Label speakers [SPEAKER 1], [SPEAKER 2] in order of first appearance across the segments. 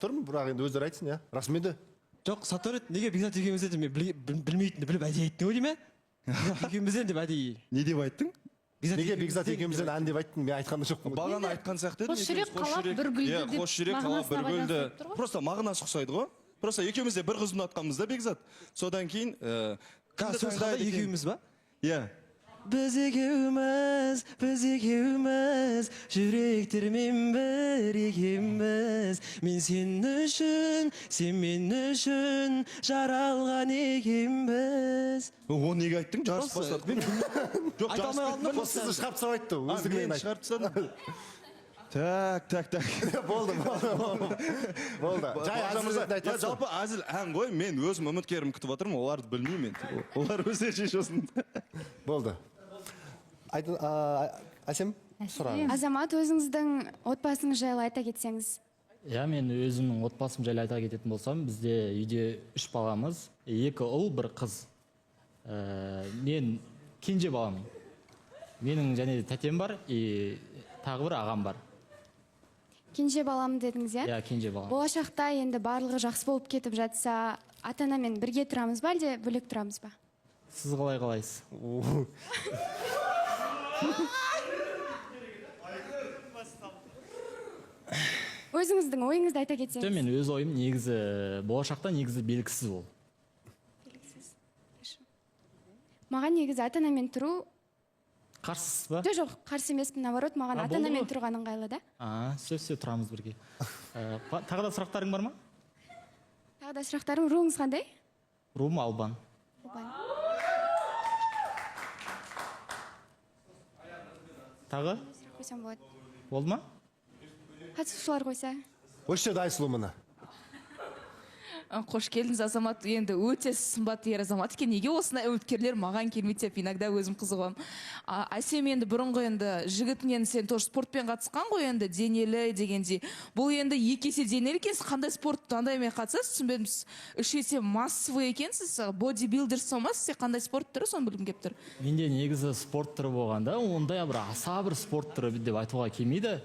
[SPEAKER 1] Тұрмын, бірақ енді өздері айтсын, иә. Расымен де.
[SPEAKER 2] Жоқ, Сатурет, неге Бекзат екеумізді мен білмейтінді біліп әдейі айттың ғой дейме? Екеумізден деп әдейі.
[SPEAKER 1] Не деп айттың? Неге Бекзат екеумізден ән деп айттың? Мен айтқанда жоқпын.
[SPEAKER 3] Бағана айтқан сияқты еді.
[SPEAKER 4] Қос жүрек қалап бір гүлді деп
[SPEAKER 3] қос жүрек қалап бір гүлді. Просто мағынасы ұқсайды ғой. Просто екеуміз де бір қызды ұнатқанбыз да Бекзат. Содан кейін
[SPEAKER 2] екеуміз ба?
[SPEAKER 3] Иә.
[SPEAKER 2] Біз екеуміз, жүректермен бір екенбіз. Мен сен үшін, сен мен үшін жаралған екенбіз.
[SPEAKER 3] Оны неге айттың? Жарыс бастадық. Жоқ,
[SPEAKER 2] айта алмай қалдым.
[SPEAKER 1] Бұл сізді шығарып тастап айтты. Өздігінен айтты.
[SPEAKER 3] шығарып тастадым. Так.
[SPEAKER 1] Болды. Жай әзілден айтасың.
[SPEAKER 3] Жалпы әзіл ән ғой, мен өзім үміткерім күтіп отырмын, оларды білмеймін мен. Олар өздері шешесін.
[SPEAKER 1] Болды. Әсем, сұрағын.
[SPEAKER 5] Азамат, өзіңіздің отбасыңыз жайлы айта кетсеңіз.
[SPEAKER 6] Я, мен өзімнің отбасым жайлы айта кететін болсам, бізде үйде 3 баламыз, 2 ұл, 1 қыз. Мен кенже баламын. Менің және тәтем бар, тағы бір ағам бар.
[SPEAKER 5] Кенже балам дедіңіз, иә?
[SPEAKER 6] Я, кенже балам.
[SPEAKER 5] Болашақта енді барлығы жақсы болып кетіп жатса, ата-анамен бірге тұрамыз ба, әлде бөлек тұрамыз ба?
[SPEAKER 6] Сіз қалай қалайсыз?
[SPEAKER 5] Өзіңіздің ойыңызды айта кетсеңіз.
[SPEAKER 6] Мен өз ойым негізі болашақта негізі белгісіз ол.
[SPEAKER 5] Белгісіз. Маған негізі ата-анамен тұру
[SPEAKER 6] Қарсысыз ба?
[SPEAKER 5] жоқ, қарсы емеспін, наоборот, маған ата-анамен тұрған ыңғайлы да.
[SPEAKER 6] Сөз тұрамыз бірге. Тағы да сұрақтарың бар ма?
[SPEAKER 5] Тағы да сұрақтарым, руыңыз қандай?
[SPEAKER 6] Руым Албан. Тағы?
[SPEAKER 5] Сұрақ қойсам болады.
[SPEAKER 6] Болды ма?
[SPEAKER 5] Қатысушылар қойса.
[SPEAKER 1] Осы жерде Айсұлу мына.
[SPEAKER 4] Қош келдіңіз, Азамат. Енді өте сымбатты ер азамат екен. Неге осындай үміткерлер маған келмейді деп иногда өзім қызығамын. Әсем, енді бұрынғы енді жігітінен сен тоже спортпен қатысқан ғой, енді денелі дегендей. Бұл енді 2 есе денелі екенсіз. Қандай спорт андаймен қатысасыз? Түсінбедім. 3 есе массовый екенсіз. Бодибилдер болмасыз, сен қандай спорт түрі, соны білгім келіп тұр.
[SPEAKER 6] Менде негізі спорт түрі болғанда, ондай бір аса бір спорт түрі деп айтуға келмейді.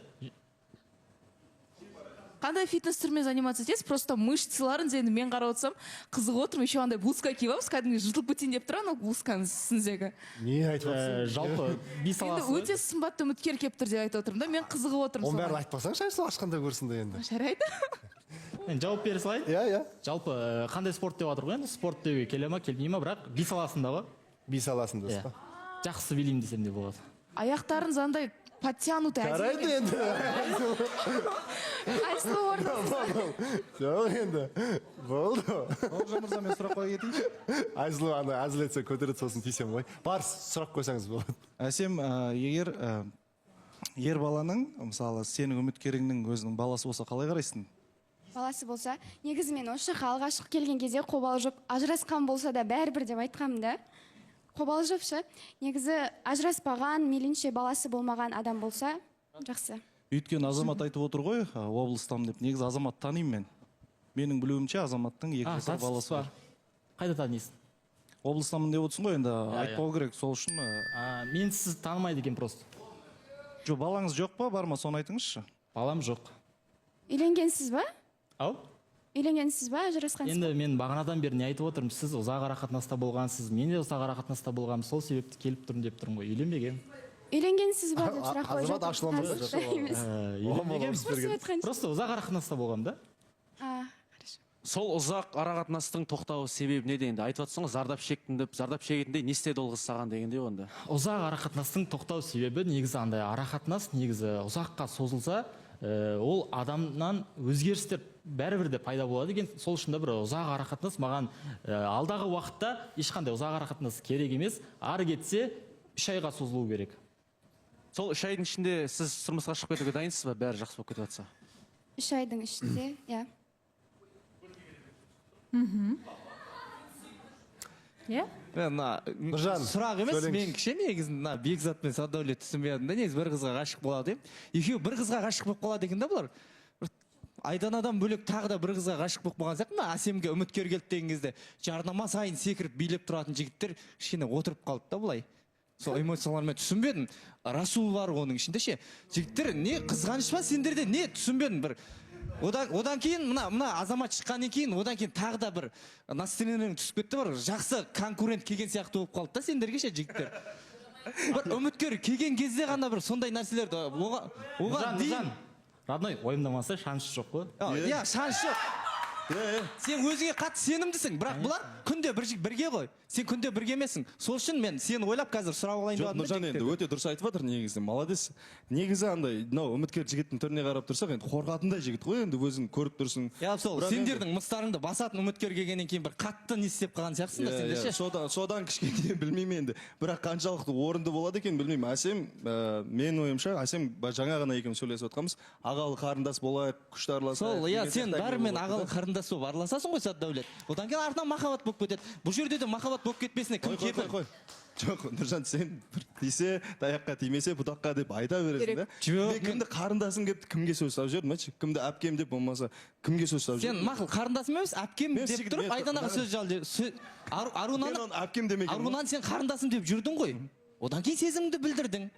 [SPEAKER 4] Қандай фитнес түрмен заниматься етесіз? Просто мышцаларын енді мен қарап отырсам, қызығып отырмын, еще андай блузка киіп алыпсыз, кәдімгі жыртылып кетейін деп тұр анау блузканың үстіңіздегі.
[SPEAKER 1] Не айтып отырсың?
[SPEAKER 6] Жалпы би саласы.
[SPEAKER 4] Енді өте сымбатты үміткер келіп тұр деп айтып отырмын да, мен қызығып отырмын.
[SPEAKER 1] Оның бәрін айтпасаңшы, Айсұлу ашқанда көрсін де енді.
[SPEAKER 4] Жарайды.
[SPEAKER 6] Мен жауап бере салайын?
[SPEAKER 1] Иә.
[SPEAKER 6] Жалпы қандай спорт деп жатыр ғой енді? Спорт деуге келе ма, келмей ма, бірақ би саласында ғой.
[SPEAKER 1] Би саласындасыз ба?
[SPEAKER 6] Жақсы билеймін десем де болады.
[SPEAKER 4] Аяқтарыңыз андай подтянутый.
[SPEAKER 1] Жарайды енді.
[SPEAKER 4] Айсұлу орныңыз.
[SPEAKER 1] Жоқ енді. Болды.
[SPEAKER 3] Олжа мырза, мен сұрақ қоя кетейінші.
[SPEAKER 1] Айсұлу ана әзілетсе көтереді, сосын тиісем ғой. Бар, сұрақ қойсаңыз болады.
[SPEAKER 3] Әсем, егер ер баланың, мысалы, сенің үміткеріңнің өзінің баласы болса, қалай қарайсың?
[SPEAKER 5] Баласы болса, негізі мен осы жаққа алғашқы келген кезде қобалжып, ажырасқан болса да бәрібір деп айтқанмын да. Қобалжыпшы, негізі ажыраспаған, мейлінше баласы болмаған адам болса, жақсы.
[SPEAKER 3] Өйткені Азамат айтып отыр ғой, облыстам деп. Негізі Азамат танимын мен. Менің білуімше Азаматтың 2 жасар баласы бар.
[SPEAKER 6] Қайда танисың?
[SPEAKER 3] Облыстамын деп отырсың ғой, енді айтпау керек, сол үшін.
[SPEAKER 6] Мен сізді танымайды екен просто.
[SPEAKER 3] Жоқ, балаңыз жоқ па, бар ма, соны айтыңызшы.
[SPEAKER 6] Балам жоқ.
[SPEAKER 5] Үйленгенсіз ба?
[SPEAKER 6] Ау?
[SPEAKER 5] Үйленгенсіз ба, ажырасқансыз ба?
[SPEAKER 6] Енді мен бағанадан бері не айтып отырмын? Сіз ұзақ арақатынаста болғансыз, мен де ұзақ арақатынаста болғам, сол себепті келіп тұрмын деп тұрмын ғой. Үйленбеген.
[SPEAKER 5] Үйленгенсіз ба деп сұрақ қойып
[SPEAKER 1] Азамат ашыламыз.
[SPEAKER 6] Үйленбеген. Просто ұзақ арақатынаста болғам да.
[SPEAKER 5] Хорошо.
[SPEAKER 7] Сол ұзақ арақатынастың тоқтауы себебі не дегенде айтып жатсың ғой, зардап шегетіндей не істеді ол қыз саған дегенде онда.
[SPEAKER 6] Ұзақ арақатынастың тоқтау себебі негізі андай арақатынас негізі ұзаққа созылса, ол адамнан өзгерістер бәрібір де пайда болады екен. Сол үшін де бір ұзақ арақатынас маған алдағы уақытта ешқандай ұзақ арақатынас керек емес. Ары кетсе 3 айға созылу керек.
[SPEAKER 7] Сол 3 айдың ішінде сіз тұрмысқа шығып кетуге дайынсыз ба, бәрі жақсы болып кетіп жатса?
[SPEAKER 5] 3 айдың ішінде, иә.
[SPEAKER 2] Сұрақ емес, мен кішкене негізі Бекзат пен Садәулет түсінбедім да, негізі бір қызға ғашық болады деп. Екеуі бір қызға ғашық болып қалады екен да бұлар. Айданадан бөлек тағы да бір қызға ғашық болып қалған сияқты. Әсемге үміткер келді деген кезде жарнама сайын секіріп билеп тұратын жігіттер кішкене отырып қалды да бұлай. Сол эмоциялармен түсінбедім. Расул бар оның ішінде ше. Жігіттер не қызғаныш па сендерде, не түсінбедім бір. Одан кейін мына азамат шыққаннан кейін одан кейін тағы да бір настроениең түсіп кетті, бір жақсы конкурент келген сияқты болып қалды да сендерге ше жігіттер. Бір үміткер келген кезде ғана бір сондай нәрселерді оған дейін.
[SPEAKER 6] Родной, ойымдамаса шанс жоқ қой.
[SPEAKER 2] Иә, шанс жоқ. Сен өзіңе қатты сенімдісің, бірақ бұлар күнде бірге ғой. Сен күнде бірге емессің. Сол үшін мен сені ойлап қазір сұрап алайын деп
[SPEAKER 1] Жоқ, Нұржан енді өте дұрыс айтып жатыр негізі. Молодец. Негізі андай, мынау үміткер жігіттің түріне қарап тұрсақ, енді қорқатындай жігіт қой, енді өзің көріп тұрсың.
[SPEAKER 2] Я сол сендердің мыстарыңды басатын үміткер келгеннен кейін бір қатты не істеп қалған сияқтысыңдар сендер ше.
[SPEAKER 1] Содан кішкене білмеймін енді. Бірақ қаншалықты орынды болады екен білмеймін. Әсем, менің ойымша, Әсем жаңа ғана екеуміз сөйлесіп отқанбыз. Ағалы қарындас болайық, күшті араласайық.
[SPEAKER 2] Сол, иә, сен бәрімен ағалы қарындас болып араласасың ғой Сатдәулет. Одан кейін артынан махаббат болып кетеді. Бұл жерде де махаббат болып кетпесіне кім кепіл?
[SPEAKER 1] Жоқ, Нұржан, сен бір тисе, таяққа тимесе, бұтаққа деп айта бересің да. Мен кімді қарындасым деп кімге сөз салып жүрдім, кімді әпкем деп болмаса, кімге сөз салып жүрдім.
[SPEAKER 2] Сен мақұл қарындасым емес, әпкем деп тұрып, Айданаға сөз жалды. Арунан сен қарындасым деп жүрдің ғой. Одан кейін сезіміңді білдірдің.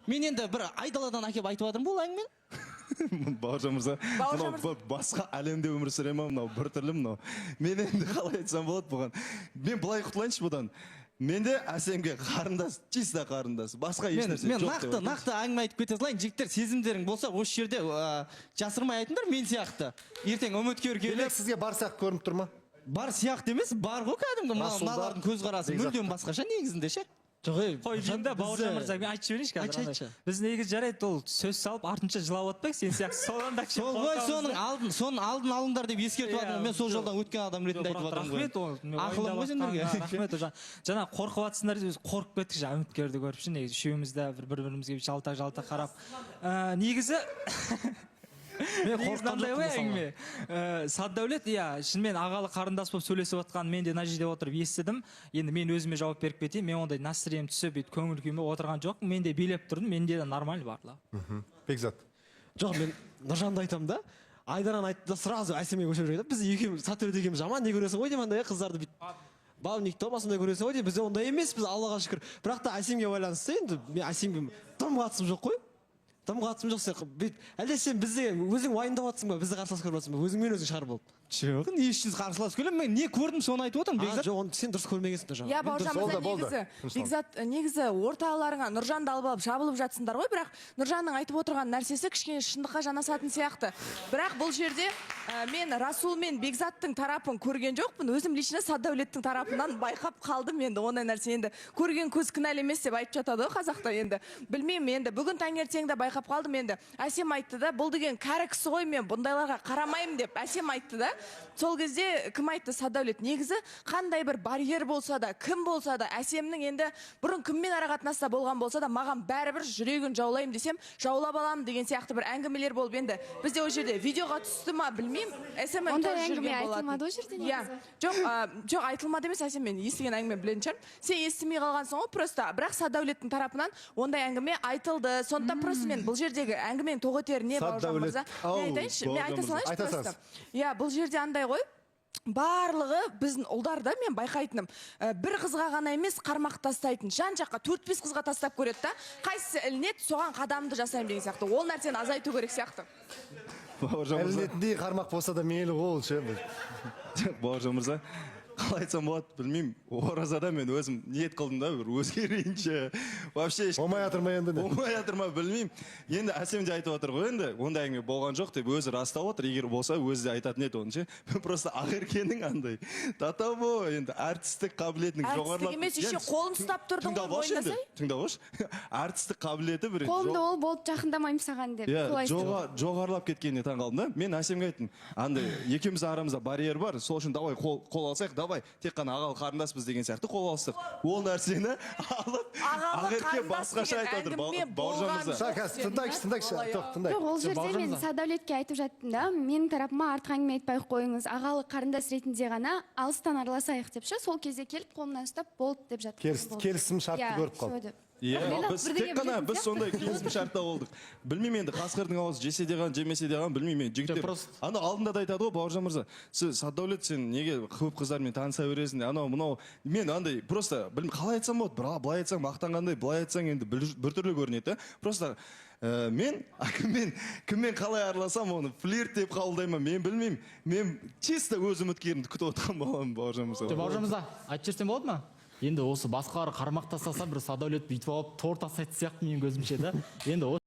[SPEAKER 2] Мен енді бір айдаладан әкеп айтып жатырмын бұл әңгімен.
[SPEAKER 1] Бауыржан мырза, басқа әлемде өмір сүре ма мынау, бір түрлі мынау. Мен енді қалай айтсам болады бұған. Мен былай құтылайыншы бұдан. Менде Әсемге қарындас, чисто қарындас. Басқа ешнәрсе жоқ.
[SPEAKER 2] Мен нақты әңгіме айтып кете салайын. Жігіттер, сезімдерің болса осы жерде жасырмай айтыңдар мен сияқты. Ертең үміткер келіп,
[SPEAKER 1] сізге бар сияқты көрініп тұр ма?
[SPEAKER 2] Бар сияқты емес, бар ғой кәдімгі мыналардың көзқарасы мүлдем басқаша негізінде ше.
[SPEAKER 8] Қой жында Бауыржан мырза, мен айтып жіберейінші қазір. Біз негізі жарайды ол сөз салып артынша жылап отпайық, сен сияқты содан да кіші
[SPEAKER 2] қорқамыз. Соның алдын алыңдар деп ескертіп жатырмын. Мен сол жолдан өткен адам ретінде айтып жатырмын ғой. Ақылым ғой сендерге.
[SPEAKER 8] Рахмет жаңа қорқып жатсыңдар, қорқып кеттік жаңа үміткерді көріп ше, негізі үшеуміз де бір-бірімізге жалта қарап. Негізі қандай ғой әңгіме. Сатдәулет, иә, шынымен ағалы қарындас болып сөйлесіп отқан мен де мына жерде отырып естідім. Енді мен өзіме жауап беріп кетейін. Мен ондай настроением түсіп, көңіл күйіме отырған жоқпын. Мен де билеп тұрдым. Менде де нормаль барлығы.
[SPEAKER 1] Бекзат.
[SPEAKER 9] Жоқ, мен Нұржанды айтамын да. Айдараны айтты да сразу Әсемге көшіп жүреді. Біз екеуміз Сатдәулет екеуміз жаман не көресің ғой деймін, андай қыздарды бүйтіп бабникті басында көресің ғой деймін. Біз ондай емеспіз, Аллаға шүкір. Бірақ та Әсемге байланысты енді мен Әсемге тым қатысым жоқ қой. Тым қатысым жоқ сен. Әлде сен бізде өзің уайымдап жатсың ба? Бізді қарсылас көріп жатсың ба? Өзіңмен өзің шығарып болып.
[SPEAKER 2] Жоқ, не үшін қарсылас көрем? Мен не көрдім, соны айтып отырмын, Бекзат.
[SPEAKER 9] Жоқ, сен дұрыс көрмегенсің де жаңа.
[SPEAKER 4] Иә, Бауыржан мырза, Бекзат, негізі орталарыңа Нұржанды алып жабылып жатсыңдар ғой, бірақ Нұржанның айтып отырған нәрсесі кішкене шындыққа жанасатын сияқты. Бірақ бұл жерде мен Расул мен Бекзаттың тарапын көрген жоқпын. Өзім лично Сатдәулеттің тарапынан байқап қалдым енді ондай нәрсе. Енді көрген көз кінәлі емес деп айтып жатады ғой қазақта енді. Білмеймін енді. Бүгін таңертеңде байқап қалдым енді. Әсем айтты да, бұл деген кәрі кісі ғой, мен бұндайларға қарамаймын деп Әсем айтты да. Сол кезде кім айтты? Сатдәулет. Негізі қандай бір барьер болса да, кім болса да, Әсемнің енді бұрын кіммен арақатынаста болған болса да, маған бәрібір жүрегін жаулайым десем, жаулап аламын деген сияқты бір әңгімелер болып енді. Бізде о жерде видеоға түсті ма білмеймін. Әсем
[SPEAKER 5] ондай әңгіме айтылмады о жерде негізі.
[SPEAKER 4] Жоқ, айтылмады емес, Әсем, мен естіген әңгіме білетін шығармын. Сен естімей қалғансың ғой просто. Бірақ Сатдәулеттің тарапынан ондай әңгіме айтылды. Сондықтан просто мен бұл жердегі әңгіменің тоғытеріне Бауыржан мырза, мен айта салайыншы просто. Иә, бұл жерде андай ғой. Барлығы біздің ұлдарда мен байқайтыным. Бір қызға ғана емес қармақ тастайтын. Жан жаққа 4-5 қызға тастап көреді да. Қайсысы ілінеді, соған қадамды жасаймын деген сияқты. Ол нәрсені азайту керек сияқты.
[SPEAKER 1] Ілінетіндей қармақ болса да мейлі ғой ол ше. Бауыржан мырза, қалай айтсам болады білмеймін. Оразада мен өзім ниет қылдым да, бір өзгерейінші. Вообще оңай жатыр ма енді? Оңай жатыр ма білмеймін. Енді Әсем де айтып отыр ғой енді, ондай әңгіме болған жоқ деп өзі растап отыр. Егер болса өзі де айтатын еді оны ше. Просто Ақеркенің андай татабо енді әртістік қабілетінің жоғарылап.
[SPEAKER 4] Әртістік емес, еще қолын ұстап тұрдың ғой ойнасай.
[SPEAKER 1] Тыңдап алшы. Әртістік қабілеті бір.
[SPEAKER 5] Қолымды ол болып жақындамаймын саған деп.
[SPEAKER 1] Жоғарылап кеткеніне таң қалдым да. Мен Әсемге айттым. Андай екеуміздің арамызда барьер бар. Сол үшін давай қол алсайық. Давай, тек қана ағалы қарындаспыз деген сияқты қол алыстық. Ол нәрсені алып Ақерке басқаша айтады. Бауыржан мырза.
[SPEAKER 5] Жоқ, ол жерде мен Сатдәулетке айтып жаттым да, менің тарапыма артық әңгіме айтпай қойыңыз. Ағалы қарындас ретінде ғана алыстан араласайық деп ше. Сол кезде келіп қолымнан ұстап болды деп жаттым.
[SPEAKER 1] Келісім шартты көріп қалды. Біз сондай келісім шартта болдық. Білмеймін енді Қасқырдың ауызы жесе де ған, жемесе де ған, білмеймін. Жігіттер, ана алдында да айтады ғой, Бауыржан мырза, Сатдәулет, сен неге көп қыздармен таныса бересің? Анау, мынау, мен андай просто қалай айтсам болады, былай айтсаң мақтанғандай, былай айтсаң енді біртүрлі көрінеді. Просто мен кіммен қалай араласам оны флирт деп қабылдаймын, мен білмеймін. Мен чисто өз үміткерімді күтіп отырған баламын, бауыржан мырза.
[SPEAKER 6] бауыржан мырза айтып жіберсем болады ма? Енді осы басқалар қармақ тастаса бір Садәулет бүйтіп алып торт тастайтын сияқты менің көзімше да. Енді